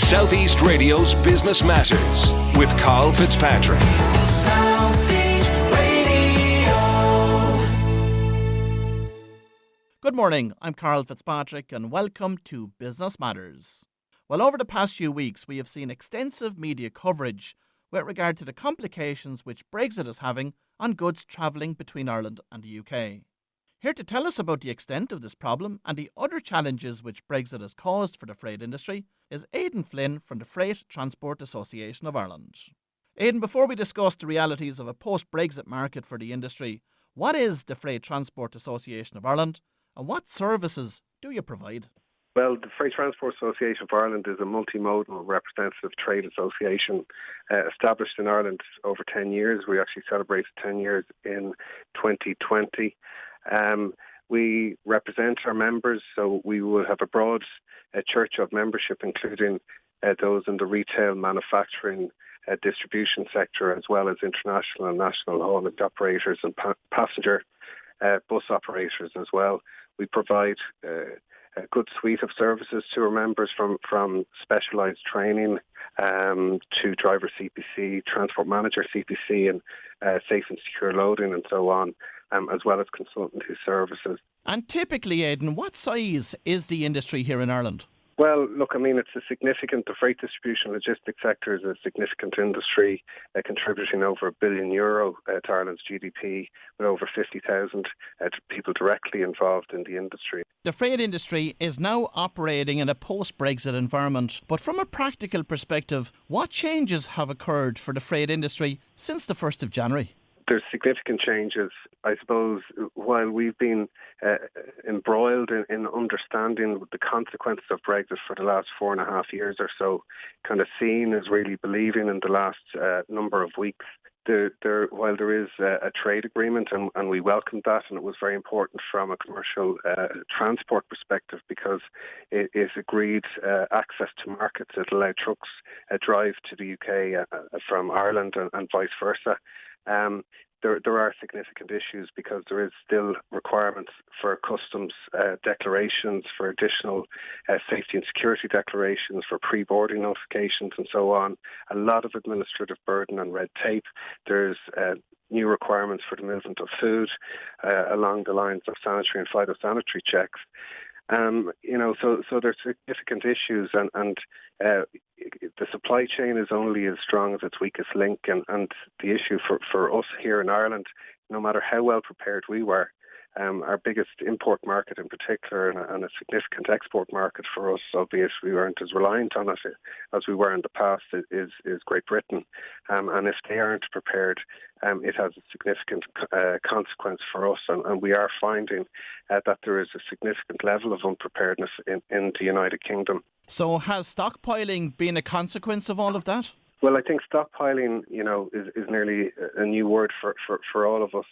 Southeast Radio's Business Matters with Carl Fitzpatrick. Southeast Radio. Good morning, I'm Carl Fitzpatrick and welcome to Business Matters. Well, over the past few weeks we have seen extensive media coverage with regard to the complications which Brexit is having on goods travelling between Ireland and the UK. Here to tell us about the extent of this problem and the other challenges which Brexit has caused for the freight industry is Aidan Flynn from the Freight Transport Association of Ireland. Aidan, before we discuss the realities of a post-Brexit market for the industry, what is the Freight Transport Association of Ireland and what services do you provide? Well, the Freight Transport Association of Ireland is a multimodal representative trade association established in Ireland over 10 years. We actually celebrated 10 years in 2020. We represent our members, so we will have a broad church of membership, including those in the retail, manufacturing, distribution sector, as well as international and national haulage operators and passenger bus operators as well. We provide a good suite of services to our members, from specialised training to driver CPC, transport manager CPC, and safe and secure loading and so on, as well as consultancy services. And typically, Aidan, what size is the industry here in Ireland? Well, look, I mean, the freight distribution logistics sector is a significant industry, contributing over €1 billion to Ireland's GDP, with over 50,000 people directly involved in the industry. The freight industry is now operating in a post-Brexit environment, but from a practical perspective, what changes have occurred for the freight industry since the 1st of January? There's significant changes. I suppose while we've been embroiled in understanding the consequences of Brexit for the last 4.5 years or so, kind of seeing is really believing in the last number of weeks. While there is a trade agreement, and we welcomed that, and it was very important from a commercial transport perspective because it agreed access to markets that allow trucks drive to the UK from Ireland and vice versa. There are significant issues because there is still requirements for customs declarations, for additional safety and security declarations, for pre-boarding notifications and so on. A lot of administrative burden and red tape. There's new requirements for the movement of food along the lines of sanitary and phytosanitary checks. So there's significant issues, and the supply chain is only as strong as its weakest link, and the issue for us here in Ireland, no matter how well prepared we were, our biggest import market in particular, and a significant export market for us, albeit we weren't as reliant on it as we were in the past, is Great Britain. And if they aren't prepared, it has a significant consequence for us. And we are finding that there is a significant level of unpreparedness in the United Kingdom. So has stockpiling been a consequence of all of that? Well, I think stockpiling, is nearly a new word for all of us.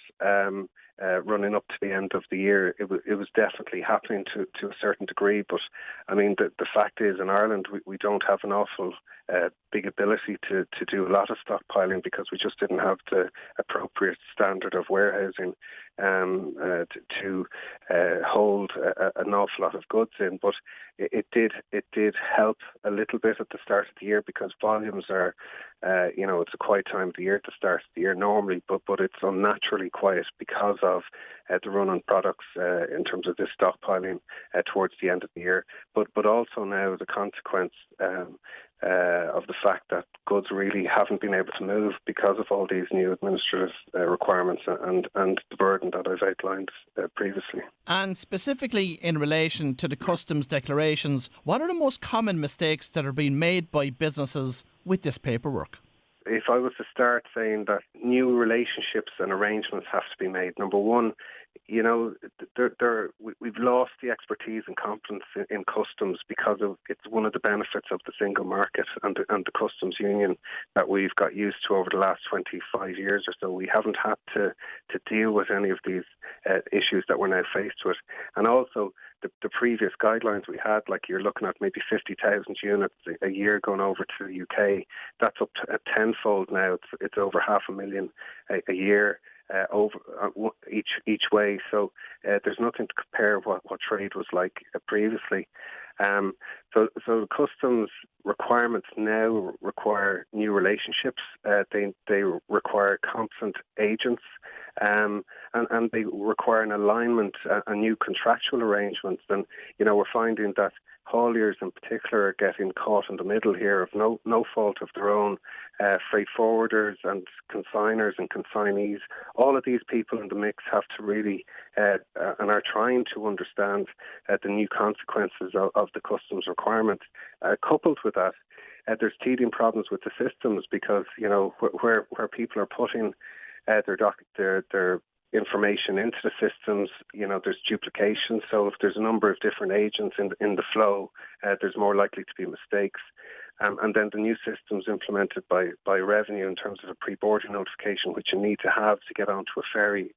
Running up to the end of the year, it was definitely happening to a certain degree. But I mean, the fact is, in Ireland, we don't have an awful big ability to do a lot of stockpiling because we just didn't have the appropriate standard of warehousing to hold an awful lot of goods in. But it did help a little bit at the start of the year because volumes are, it's a quiet time of the year at the start of the year normally, but it's unnaturally quiet because of the run on products in terms of this stockpiling towards the end of the year. But also now as a consequence of the fact that goods really haven't been able to move because of all these new administrative requirements and the burden that I've outlined previously. And specifically in relation to the customs declarations, what are the most common mistakes that are being made by businesses with this paperwork? If I was to start saying that new relationships and arrangements have to be made, number one, we've lost the expertise and competence in customs because it's one of the benefits of the single market and the customs union that we've got used to over the last 25 years or so. We haven't had to deal with any of these issues that we're now faced with. And also the previous guidelines we had, like you're looking at maybe 50,000 units a year going over to the UK. That's up to tenfold now. It's over 500,000 a year. Over each way, so there's nothing to compare what trade was like previously. So the customs requirements now require new relationships. They require competent agents, and they require an alignment, a new contractual arrangements. And we're finding that hauliers in particular are getting caught in the middle here of no fault of their own. Freight forwarders and consigners and consignees, all of these people in the mix have to really and are trying to understand the new consequences of the customs requirements. Coupled with that, there's teething problems with the systems because where people are putting their information into the systems, there's duplication. So if there's a number of different agents in the flow, there's more likely to be mistakes. And then the new systems implemented by Revenue in terms of a pre-boarding notification, which you need to have to get onto a ferry.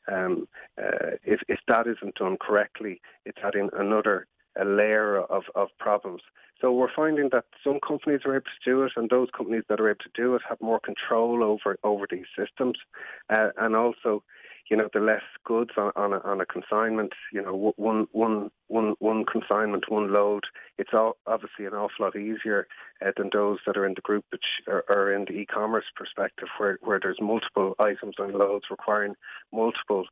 If that isn't done correctly, it's adding another layer of problems. So we're finding that some companies are able to do it, and those companies that are able to do it have more control over these systems, and also, the less goods on a consignment. One consignment, one load. It's obviously an awful lot easier than those that are in the group, which are in the e-commerce perspective, where there's multiple items on loads requiring multiple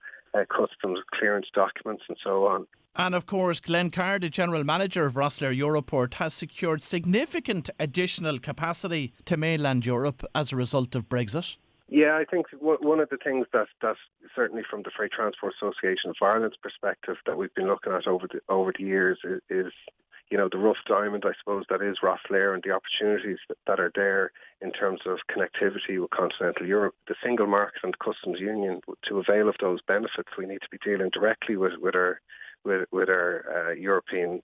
customs clearance documents and so on. And of course, Glenn Carr, the General Manager of Rosslare Europort, has secured significant additional capacity to mainland Europe as a result of Brexit. Yeah, I think one of the things that certainly from the Freight Transport Association of Ireland's perspective that we've been looking at over the years is the rough diamond, I suppose, that is Rosslare and the opportunities that are there in terms of connectivity with continental Europe. The single market and the customs union, to avail of those benefits, we need to be dealing directly with our European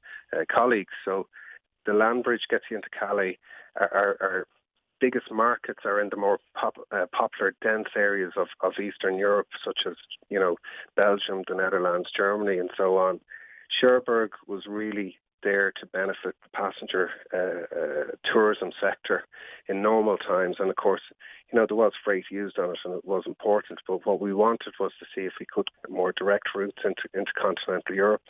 colleagues. So the land bridge gets you into Calais. Our biggest markets are in the more popular, dense areas of Eastern Europe, such as Belgium, the Netherlands, Germany, and so on. Cherbourg was really there to benefit the passenger tourism sector in normal times, and of course, there was freight used on it, and it was important. But what we wanted was to see if we could get more direct routes into continental Europe.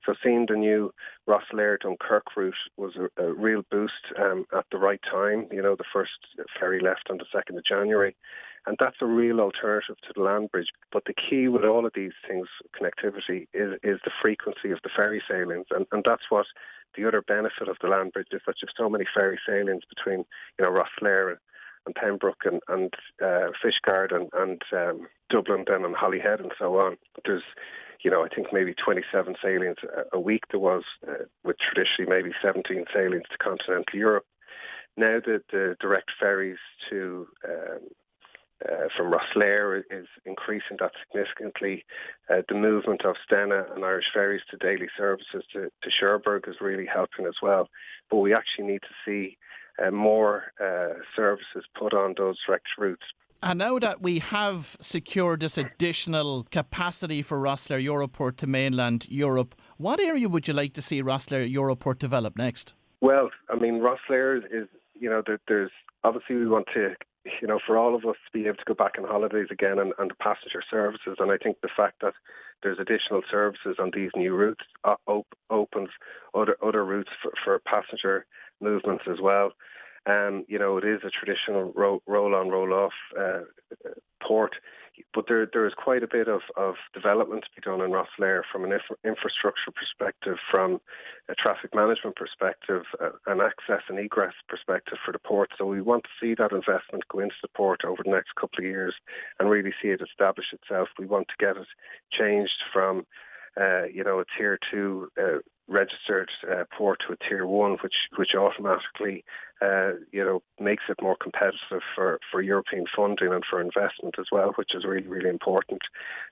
So seeing the new Rosslare Dunkirk route was a real boost at the right time. The first ferry left on the 2nd of January. And that's a real alternative to the land bridge. But the key with all of these things, connectivity, is the frequency of the ferry sailings. And that's what the other benefit of the land bridge is, that you have so many ferry sailings between, Rosslare and Pembroke and Fishguard and Dublin then and Holyhead and so on. There's, I think maybe 27 sailings a week there was, with traditionally maybe 17 sailings to continental Europe. Now the direct ferries to from Rosslare is increasing that significantly. The movement of Stena and Irish Ferries to daily services to Cherbourg is really helping as well. But we actually need to see more services put on those direct routes. And now that we have secured this additional capacity for Rosslare Europort to mainland Europe, what area would you like to see Rosslare Europort develop next? Well, I mean, Rosslare is, there's obviously we want to, for all of us to be able to go back on holidays again and the passenger services. And I think the fact that there's additional services on these new routes opens other routes for passenger movements as well. It is a traditional roll-on, roll-off port, but there is quite a bit of development to be done in Rosslare from an infrastructure perspective, from a traffic management perspective, an access and egress perspective for the port. So we want to see that investment go into the port over the next couple of years and really see it establish itself. We want to get it changed from a tier 2 registered port to a tier 1, which automatically makes it more competitive for European funding and for investment as well, which is really, really important.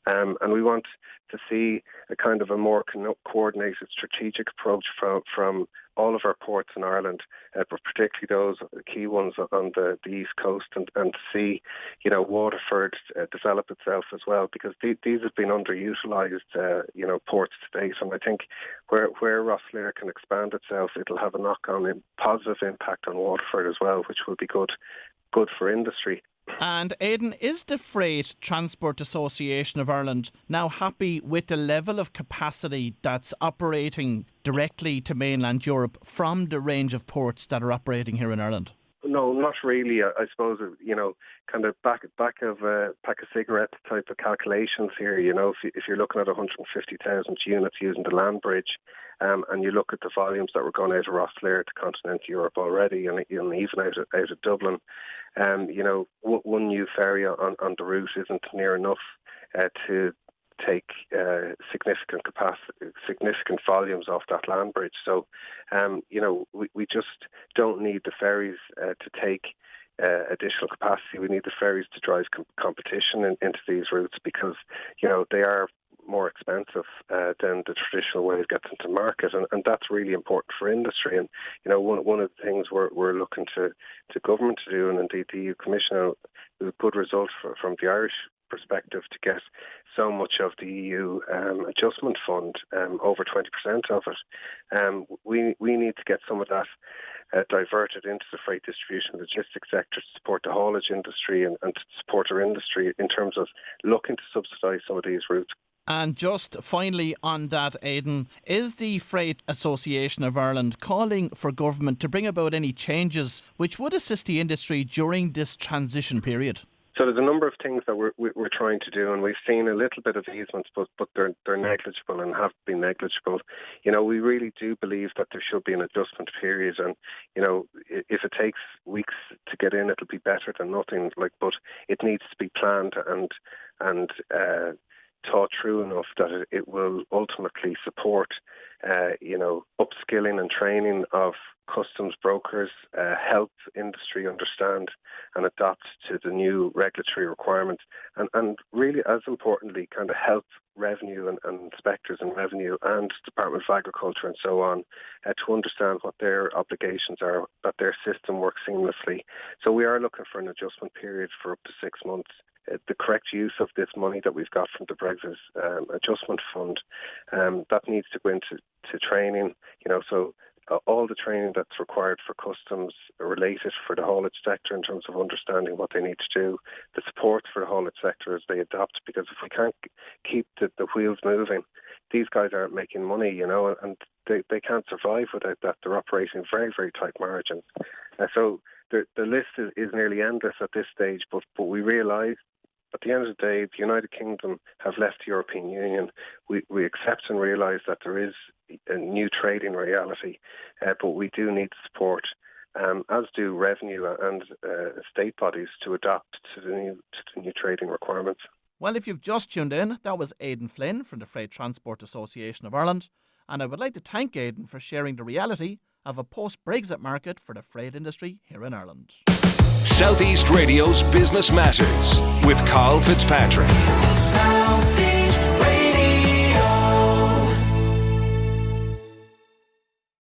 And we want to see a kind of a more coordinated strategic approach from all of our ports in Ireland, but particularly those key ones on the East Coast, and to see, Waterford develop itself as well, because these have been underutilised, ports to date. And I think where Rosslare can expand itself, it'll have a knock-on positive impact on Waterford as well, which will be good for industry. And Aidan, is the Freight Transport Association of Ireland now happy with the level of capacity that's operating directly to mainland Europe from the range of ports that are operating here in Ireland? No, not really. I suppose, kind of back of a pack of cigarettes type of calculations here. If you're looking at 150,000 units using the land bridge, and you look at the volumes that were going out of Rosslare to continental Europe already, and even out of Dublin, one new ferry on the route isn't near enough to take significant volumes off that land bridge. So, we just don't need the ferries to take additional capacity. We need the ferries to drive competition into these routes because, they are more expensive than the traditional way of getting to market, and that's really important for industry. And one of the things we're looking to government to do, and indeed the EU Commission, a good result from the Irish perspective, to get so much of the EU adjustment fund, over 20% of it. We need to get some of that diverted into the freight distribution logistics sector to support the haulage industry and to support our industry in terms of looking to subsidise some of these routes. And just finally on that, Aidan, is the Freight Association of Ireland calling for government to bring about any changes which would assist the industry during this transition period? So there's a number of things that we're trying to do, and we've seen a little bit of easements, but they're negligible and have been negligible. We really do believe that there should be an adjustment period, and if it takes weeks to get in, it'll be better than nothing. But it needs to be planned and thought through enough that it will ultimately support, upskilling and training of customs brokers, help industry understand and adapt to the new regulatory requirements, and really, as importantly, kind of help revenue and inspectors in revenue and Department of Agriculture and so on to understand what their obligations are, that their system works seamlessly. So we are looking for an adjustment period for up to 6 months. The correct use of this money that we've got from the Brexit adjustment fund, that needs to go into training, so all the training that's required for customs related for the haulage sector in terms of understanding what they need to do, the support for the haulage sector as they adapt, because if we can't keep the wheels moving, these guys aren't making money, and they can't survive without that. They're operating very, very tight margins. So the list is nearly endless at this stage, but we realise at the end of the day, the United Kingdom have left the European Union. We accept and realise that there is a new trading reality, but we do need support, as do revenue and state bodies, to adapt to the new trading requirements. Well, if you've just tuned in, that was Aidan Flynn from the Freight Transport Association of Ireland, and I would like to thank Aidan for sharing the reality of a post-Brexit market for the freight industry here in Ireland. Southeast Radio's Business Matters with Carl Fitzpatrick. South